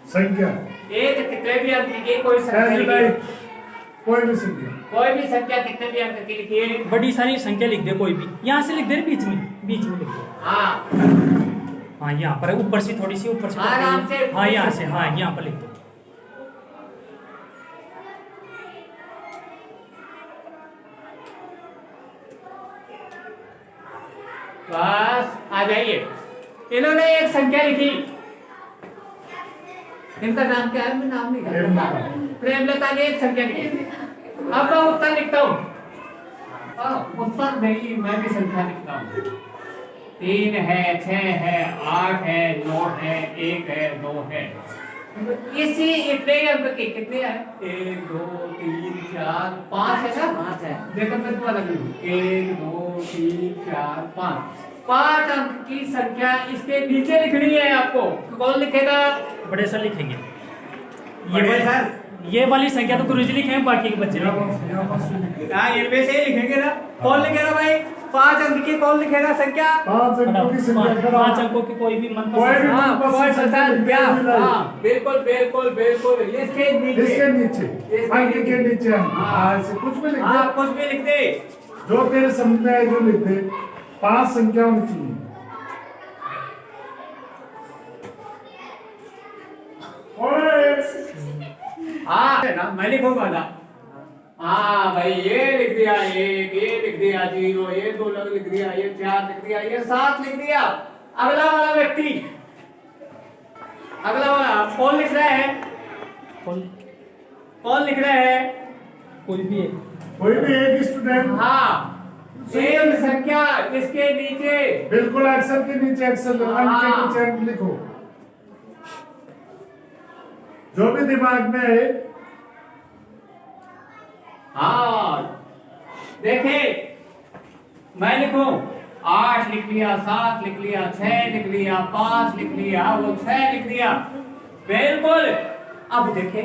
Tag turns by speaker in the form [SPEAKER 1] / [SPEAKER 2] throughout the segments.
[SPEAKER 1] संख्या
[SPEAKER 2] एक कितने भी अंक की कोई संख्या लिखिए।
[SPEAKER 1] कोई भी संख्या,
[SPEAKER 2] कोई भी संख्या कितने भी अंक की लिखिए।
[SPEAKER 3] बड़ी सारी संख्या लिख दे कोई भी, यहाँ से लिख दे बीच में लिख दे।
[SPEAKER 2] हाँ
[SPEAKER 3] हाँ यहाँ पर ऊपर से थोड़ी सी ऊपर से
[SPEAKER 2] आराम से।
[SPEAKER 3] हाँ यहाँ से, हाँ यहाँ पर लिख दो।
[SPEAKER 2] बस आ जाइए। इन्होंने एक संख्या लिखी, इनका नाम क्या है? मैं नाम नहीं जानता। प्रेमलता ने एक संख्या लिखी। अब मैं उत्तर लिखता हूँ। उत्तर नहीं, मैं भी संख्या लिखता हूँ। 3 है, 6 है, 8 है, 9 है, 1 है, 2 है। इसी इतने अंक के कितने हैं? 1 2 3 4 5 है ना? 5 है। देखो मैं तुम्हारा 1 2 3 4 5 5 अंक की संख्या इसके नीचे लिखनी है आपको। कौन लिखेगा?
[SPEAKER 3] बड़े सर लिखेंगे।
[SPEAKER 2] बड़े सर?
[SPEAKER 3] ये वाली संख्या तो गुरुजी लिखेंगे, बाकी के बच्चे
[SPEAKER 2] हाँ इनमें से ही लिखेंगे ना। कौन लिखेगा भाई? 5 अंक की कौन लिखेगा संख्या?
[SPEAKER 1] 5 अंकों की संख्या,
[SPEAKER 3] 5 अंकों की कोई भी मन
[SPEAKER 1] कोई भी
[SPEAKER 2] बिल्कुल बिल्कुल बिल्कुल। इसके
[SPEAKER 1] नीचे अंक के नीचे ऐसे कुछ भी लिख दे।
[SPEAKER 2] हाँ कुछ भी लिख दे,
[SPEAKER 1] जो तेरे समझ में आए जो लिख दे। 5 संख्या होनी चाहिए।
[SPEAKER 2] हाँ ना मैं लिखूंगा ना। हाँ भाई ये लिख दिया 1, ये लिख दिया 0, ये 2 लिख दिया, ये 4 लिख दिया, ये 7 लिख दिया। अगला वाला व्यक्ति, अगला वाला कौन लिख रहा है? कौन लिख रहा है?
[SPEAKER 3] कोई भी
[SPEAKER 1] एक स्टूडेंट।
[SPEAKER 2] हाँ सेम संख्या इसके नीचे,
[SPEAKER 1] बिल्कुल अक्षर के नीचे अक्षर अंक के नीचे अंक लिखो। जो भी दिमाग में है।
[SPEAKER 2] हाँ देखे, मैं लिखूं 8 लिख लिया, 7 लिख लिया, 6 लिख लिया, 5 लिख लिया, वो 6 लिख दिया। बिल्कुल। अब देखे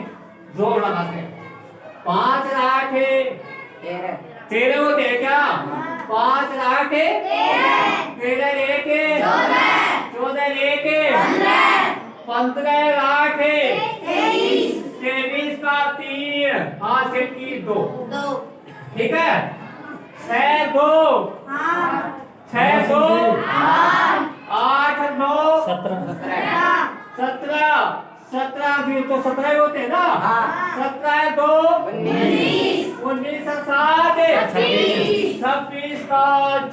[SPEAKER 2] जोर लगाते हैं। 5 8 13 होते हैं क्या? 5 8 13 1 14 1 15 8 23 का 3 हासिल की 2। ठीक है। 6 2 6 2 8 9 17 17 भी तो 17 होते हैं ना। 17 2 19 7 26 का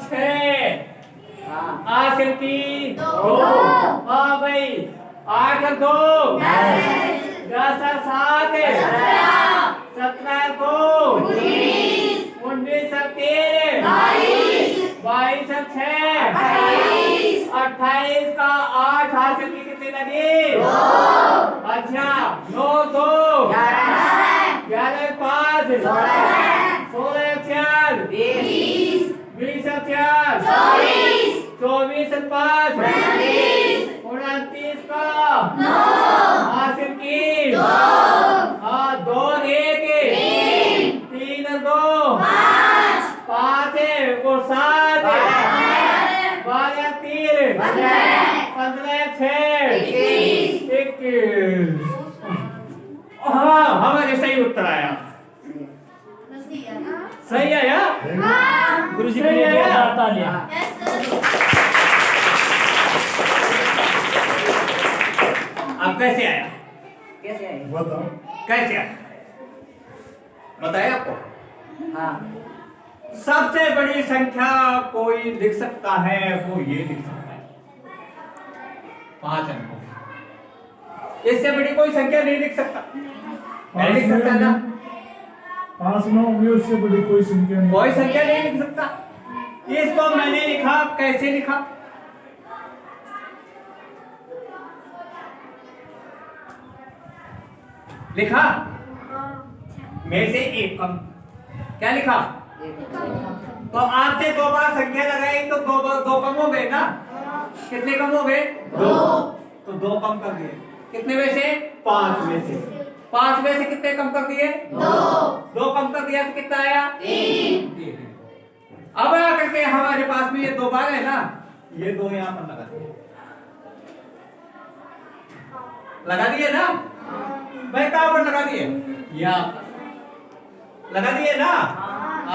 [SPEAKER 2] 6 हासिल की 2। हाँ भाई 8 2 10 7 17 2 19 13 22 6 28 का 8 हासिल की कितनी लगी? 2। अच्छा 9 2 11 5 16 4 20 4 24 5 29 का 9 हासिल की 2। हाँ 2 1 3 2 5 और 7 12 3 15 6 21। हाँ हमारे सही उत्तर आया। सही आया?
[SPEAKER 3] गुरुजी के लिए तालियां।
[SPEAKER 2] अब कैसे आया?
[SPEAKER 1] बताओ
[SPEAKER 2] कैसे आया? बताया आपको?
[SPEAKER 4] हाँ।
[SPEAKER 2] सबसे बड़ी संख्या कोई लिख सकता है, वो ये लिख सकता है 5 अंकों। इससे बड़ी कोई संख्या नहीं लिख सकता। नहीं लिख सकता ना?
[SPEAKER 1] 5 9 में उससे बड़ी कोई संख्या नहीं।
[SPEAKER 2] कोई संख्या नहीं लिख सकता। इसको मैंने लिखा, कैसे लिखा? लिखा में से एक कम। क्या लिखा? तो आपसे 2 बार संख्या लगाई तो 2 कम हो गए ना? कितने कम हो गए? 2। तो 2 कम कर दिए। कितने में से? 5 में से। 5 में से कितने कम कर दिए? 2 कम कर दिया तो कितना आया? 3। अब आकर के हमारे पास में ये 2 बार है ना, ये 2 यहाँ पर लगा दिए। लगा दिए ना भाई, कहाँ पर लगा दिए? यहाँ लगा दिए ना,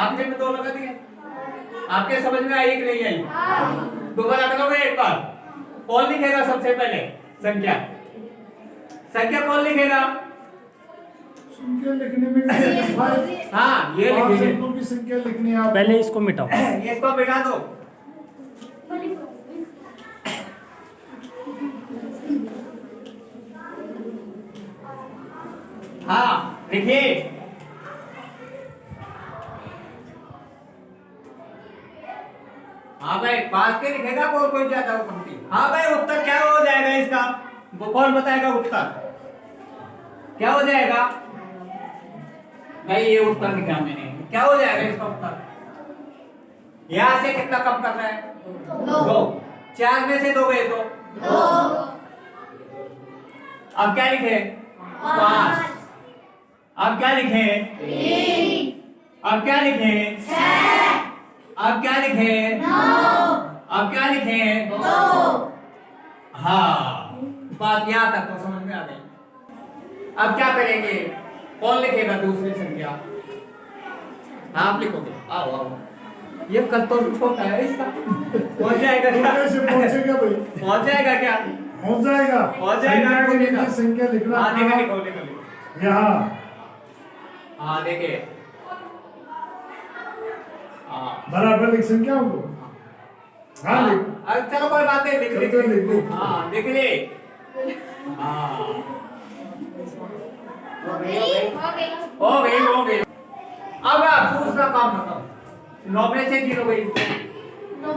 [SPEAKER 2] आपके में 2 लगा दिए। आपके समझ में आई कि नहीं आई? दोबारा लगाओगे एक बार। कौन लिखेगा सबसे पहले संख्या? संख्या कौन लिखेगा?
[SPEAKER 1] संख्या लिखने में
[SPEAKER 2] हाँ ये
[SPEAKER 1] 5
[SPEAKER 2] लिखिए।
[SPEAKER 1] अंकों की संख्या लिखनी है आप।
[SPEAKER 3] पहले इसको मिटाओ।
[SPEAKER 2] इसको बिठा दो। हाँ लिखिए। हाँ भाई 5 के लिखेगा कोई ज्यादा पंक्ति। हाँ भाई उत्तर क्या हो जाएगा इसका? वो कौन बताएगा उत्तर क्या हो जाएगा? भाई ये उत्तर लिखा मैंने, क्या हो जाएगा इसका उत्तर? यहां से कितना कम करना है? 2। 4 में से 2 गए तो 2। अब क्या लिखे? 5। अब क्या लिखे? 3। अब क्या लिखे? 6। अब क्या लिखे? 9। अब क्या लिखे? 2। हाँ बात यहां तक तो समझ में आ गई। अब क्या करेंगे? कौन लिखेगा दूसरी संख्या? आप लिखोगे। आओ आओ, ये कल तो छोटा है इसका। पहुंच जाएगा क्या?
[SPEAKER 1] कैसे पहुंचेगा भाई?
[SPEAKER 2] पहुंच जाएगा क्या?
[SPEAKER 1] पहुंच जाएगा।
[SPEAKER 2] पहुंच जाएगा।
[SPEAKER 1] संख्या के नीचे संख्या लिखना।
[SPEAKER 2] हाँ देखो लिखो लिखो लिखो।
[SPEAKER 1] यहाँ
[SPEAKER 2] हाँ देखिए। हाँ
[SPEAKER 1] बराबर लिख संख्या को। हाँ लिख।
[SPEAKER 2] अब चलो कोई बात नहीं, लिख
[SPEAKER 1] चलो, लिख दो।
[SPEAKER 2] हाँ लिख ले। हाँ हो गई। अब आप दूसरा काम बताओ। 9 में से 0 गई। 9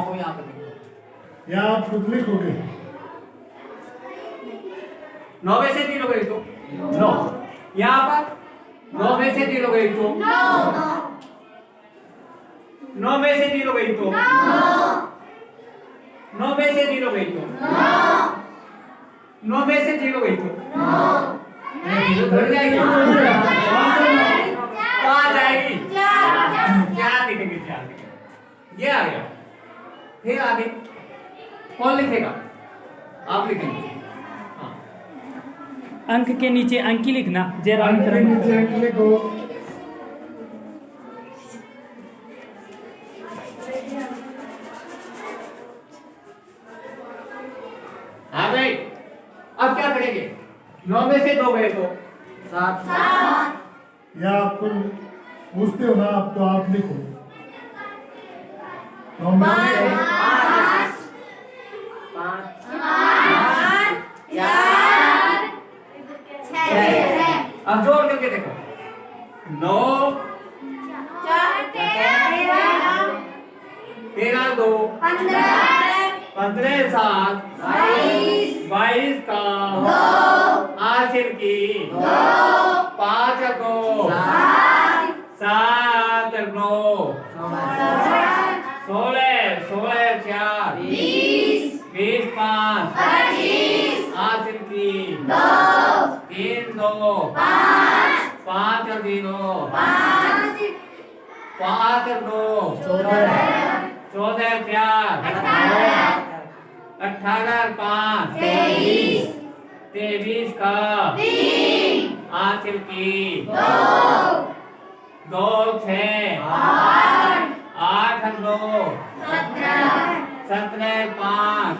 [SPEAKER 2] को यहाँ पर लिखो।
[SPEAKER 1] यहाँ आप खुद लिखोगे।
[SPEAKER 2] 9 में से 0 गई तो 9। यहाँ पर 9 में से 0 गई तो 9 में से 0 गई तो 9 में से 0 गई तो 9 में से 0 गई तो 0 जाएगी। कहाँ जाएगी? 4 लिखेंगे। 4 ये आ गया। फिर आगे कौन लिखेगा? आप लिखेंगे। हाँ
[SPEAKER 3] अंक के नीचे अंकी लिखना। जरा
[SPEAKER 1] अंक के नीचे अंक लिखो।
[SPEAKER 2] हाँ भाई अब क्या करेंगे? 9 में से 2 गए तो 7।
[SPEAKER 1] या आपको पूछते हो ना आप, तो आप लिखो। 9 में
[SPEAKER 2] 5 अब जोड़ करके देखो। 9 13 2 15 7 22 का हासिल की 5 2 7 9 16 16 4 20 5 हासिल की 3 2 5 0 5 2 14 4 18 5 23 का हासिल की 2 6 8 2 17 5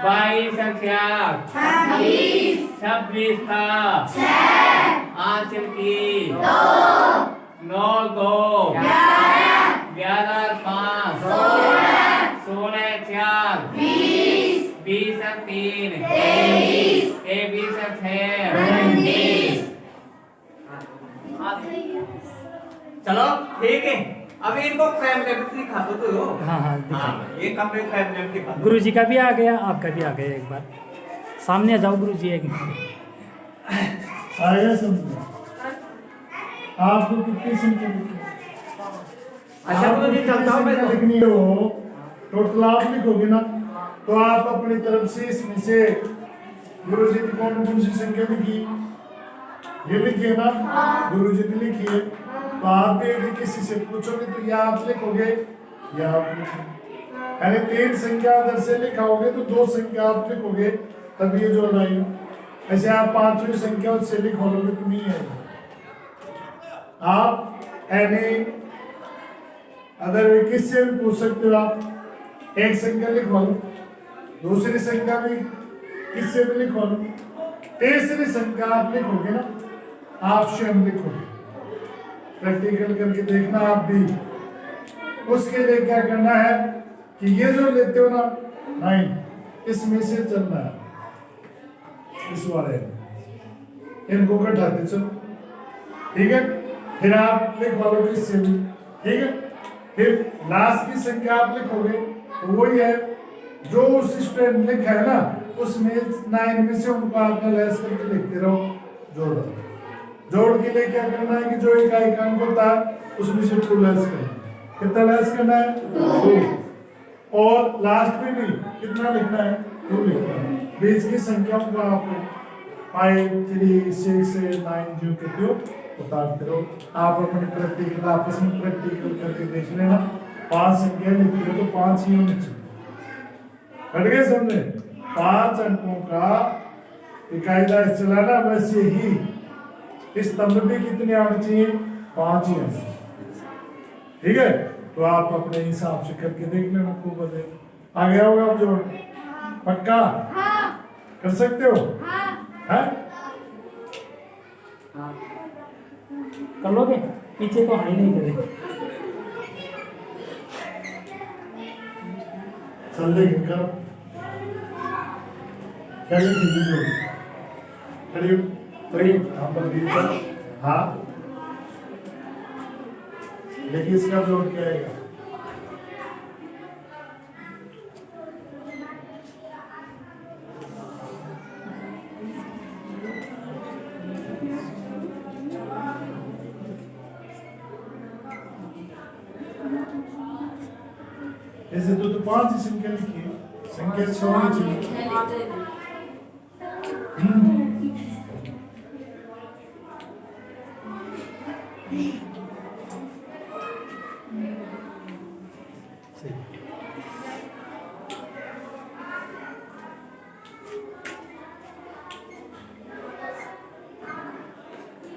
[SPEAKER 2] 22 4 26 का हासिल की 9 2 11 5 16 4 20 3 23 6 चलो ठीक है। अब इनको फ्रेम लेफ्ट दिखा दो तो।
[SPEAKER 3] हाँ दिखा।
[SPEAKER 2] ये कमरे फ्रेम लेफ्ट दिखा दो।
[SPEAKER 3] गुरुजी का भी आ गया, आपका भी आ गया। एक बार सामने आ जाओ गुरुजी। एक
[SPEAKER 1] आएगा समझ। आपको कितनी संख्या लिखनी?
[SPEAKER 2] अच्छा तो जी चलता हूं मैं तो।
[SPEAKER 1] लिखनी हो टोटल आप लिखोगे ना, तो आप अपनी तरफ से इसमें से गुरुजी की कौन कौन सी संख्या लिखी ये लिखिए ना। गुरुजी ने लिखी है, तो आप भी यदि किसी से पूछोगे तो या आप लिखोगे या आप लिखोगे। यानी 3 संख्या इधर से लिखाओगे तो 2 संख्या आप लिखोगे तब ये जोड़ आएगा। ऐसे आप 5वीं संख्या उससे लिखोगे तो नहीं आएगा। आप यानी अगर किससे भी पूछ सकते हो, आप एक संख्या लिखवा लो, दूसरी संख्या भी किससे भी लिखवा लो, तीसरी संख्या आप लिखोगे ना, आप स्वयं लिखोगे। प्रैक्टिकल करके देखना आप भी। उसके लिए क्या करना है कि ये जो लेते हो ना 9, इसमें से चलना है, इस वाले इनको घटाते चलो, ठीक है। फिर आप लिखवा लो किससे भी, ठीक है। फिर लास्ट की संख्या आप लिखोगे तो वही है जो उस स्टूडेंट लिखा है ना, उसमें 9 में से उनको आपने लेस करके लिखते रहो, जोड़ के लिए क्या करना है कि जो इकाई का अंक होता है उसमें से 2 लेस करना है। कितना लेस करना है? 2। और लास्ट में भी कितना लिखना है? 2 लिखना है। बीच की संख्या को आप 5, 3, 6 से 9 जो कहते हो उतारते रहो। आप अपने प्रैक्टिकल आपस में प्रैक्टिकल करके देख लेना। 5 संख्या लिखते हो तो 5 ही होनी चाहिए। हट गए समझे? 5 अंकों का इकाईदार चलाना, वैसे ही इस स्तंभ में कितने आने चाहिए? 5 ही आने, ठीक है। तो आप अपने हिसाब से करके देख लेना, खूब बजे आ गया होगा। आप जोड़ पक्का कर सकते हो? हाँ?
[SPEAKER 3] कर लोगे? पीछे तो हाई नहीं करे।
[SPEAKER 1] चल देख करो क्या लिखी जोड़ खड़ी खड़ी यहाँ पर भी चल। हाँ लेकिन इसका जोड़ क्या आएगा? ऐसे तो 5 ही संख्या लिखी है, संख्या 6 होनी चाहिए।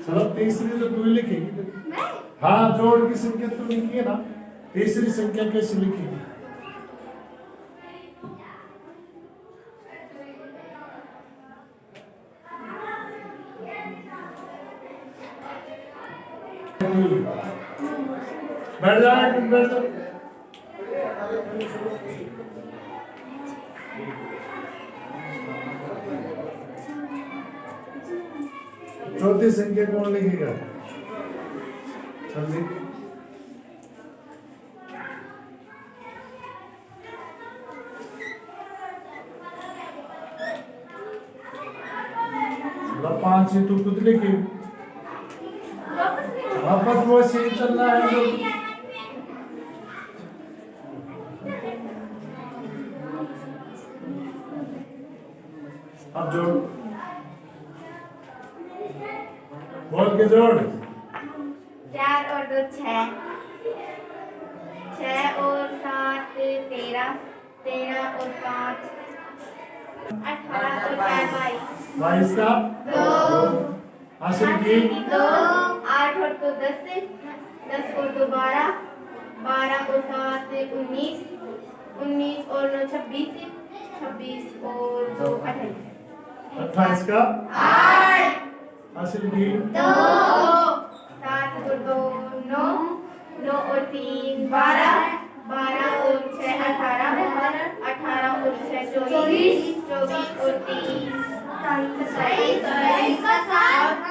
[SPEAKER 1] चलो तीसरी तो तू ही लिखेगी। हाँ जोड़ की संख्या तो लिखी है ना, तीसरी संख्या कैसे लिखेगी? बैठ जाओ, तुम बैठ जाओ। चौथी संख्या कौन लिखेगा? जल्दी चलो 5 ही तू खुद लिखी, वापस वो से चलना है जो अब जोड़ बोल के जोड़।
[SPEAKER 4] 4 और 2 6, 6 और 7 13, 13 और 5 18 और 4 22,
[SPEAKER 1] 22 का 2 हासिल की
[SPEAKER 4] 2 8 और 2 10, 10 और 2 12, 12 और 7 19, 19 और 9 26, 26 और 2 28,
[SPEAKER 1] 28 का
[SPEAKER 4] 8
[SPEAKER 1] हासिल की
[SPEAKER 4] 2 7 और 2 9, 9 और 3 12, 12 और 6 18, 18 और 6 24, 24 और 3 27, 27 का 7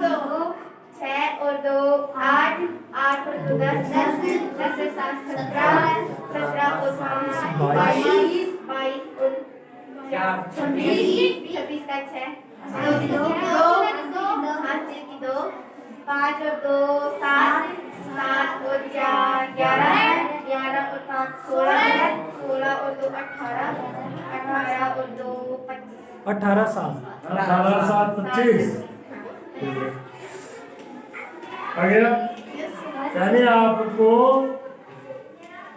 [SPEAKER 4] 2 6 और 2 8, 8 और 2 10, 10 से 7 17, 17 और 5 22, 22 और 26 का 6 2 5 और 2 7, 7 और 4 11, 11 और 5 16, 16 और 2 18, 18 और 2 25,
[SPEAKER 3] 18 साल
[SPEAKER 1] 18 7 25 आ गया। यानी आपको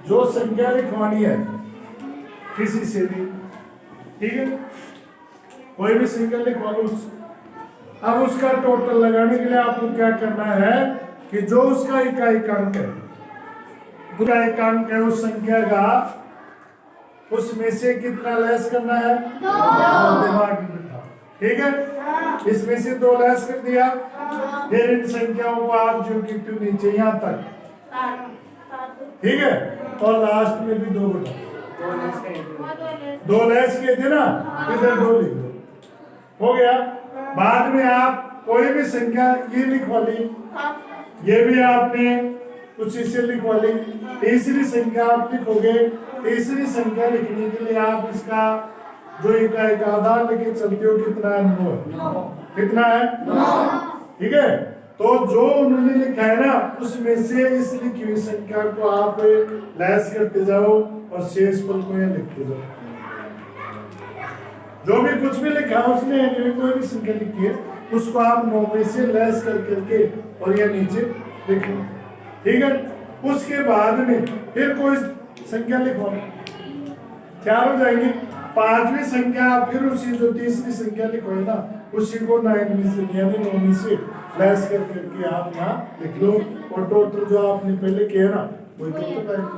[SPEAKER 1] जो संख्या लिखवानी है किसी से भी, ठीक है, कोई भी संख्या लिखवा लो। अब उसका टोटल लगाने के लिए आपको क्या करना है कि जो उसका इकाई अंक है, इकाई अंक है उस संख्या का, उसमें से कितना लेस करना है? 2। दिमाग में बिठा, ठीक है। इसमें से 2 लेस कर दिया, फिर इन संख्याओं को आप जो कि क्यों नीचे यहाँ तक, ठीक है, और लास्ट में भी 2 बटा 2 लेस किए थे ना, इधर 2 लिख दो, हो गया। बाद में आप कोई भी संख्या ये लिखवा ली, ये भी आपने उसी से लिखवा ली। तीसरी संख्या आप लिखोगे, तीसरी संख्या लिखने के लिए आप इसका जो इकाई का आधार लेके चलते हो कितना है? 9। कितना है? 9। ठीक है, तो जो उन्होंने लिखा है ना उसमें से इस लिखी हुई संख्या को आप लेस करते जाओ और शेष पल को यहाँ लिखते जाओ। जो भी कुछ भी लिखा है उसने कोई भी संख्या लिखी है उसको आप 9 में से लेस कर करके और यहाँ नीचे लिख लो, ठीक है। उसके बाद में फिर कोई संख्या लिखो, 4 हो जाएंगी। 5वीं संख्या फिर उसी जो तीसरी संख्या लिखो है ना उसी को 9 में से यानी 9 में से लेस कर करके आप यहाँ लिख लो और टोटल जो आपने पहले किया ना वही टोटल आएगा।